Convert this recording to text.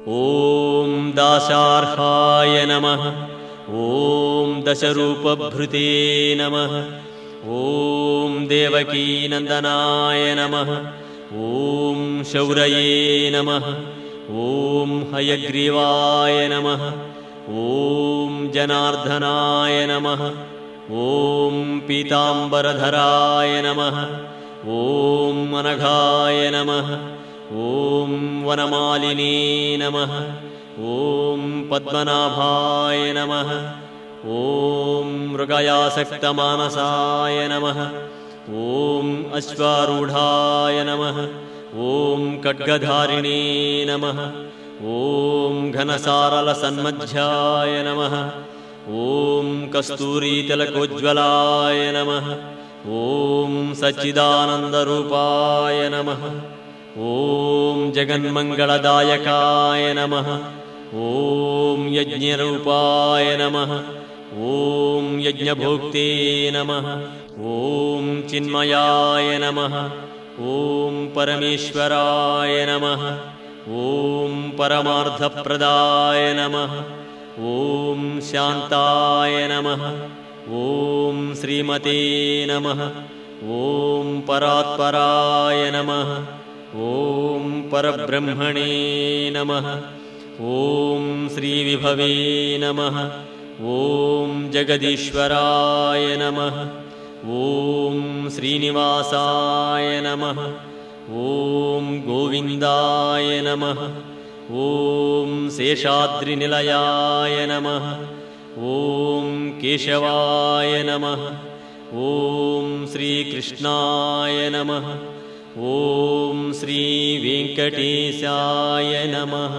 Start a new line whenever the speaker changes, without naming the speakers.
ॐ दाशार्हाय नमः। ॐ दशरूपभृते नमः। ॐ देवकीनन्दनाय नमः। ॐ शौरये नमः। ॐ हयग्रीवाय नमः। ॐ जनार्दनाय नमः। ॐ पीताम्बरधराय नमः। ॐ अनघाय नमः। ॐ वनमालिने नमः। ॐ पद्मनाभाय नमः। ॐ मृगयासक्तमानसाय नमः। ॐ अश्वारूढाय नमः। ॐ खड्गधारिणे नमः। ॐ घनसारलसन्मध्याय नमः। ॐ कस्तूरीतिलकोज्ज्वलाय नमः। ॐ सच्चिदानन्दरूपाय नमः। ॐ जगन्मङ्गलदायकाय नमः। ॐ यज्ञरूपाय नमः। ॐ यज्ञभोक्ते नमः। ॐ चिन्मयाय नमः। ॐ परमेश्वराय नमः। ॐ परमार्थप्रदाय नमः। ॐ शान्ताय नमः। ॐ श्रीमते नमः। ॐ परात्पराय नमः। ॐ परब्रह्मणे नमः। ॐ श्रीविभवे नमः। ॐ जगदीश्वराय नमः। ॐ श्रीनिवासाय नमः। ॐ गोविन्दाय नमः। ॐ शेषाद्रिनिलयाय नमः। ॐ केशवाय नमः। ॐ श्रीकृष्णाय नमः। ॐ श्रीवेङ्कटेशाय नमः।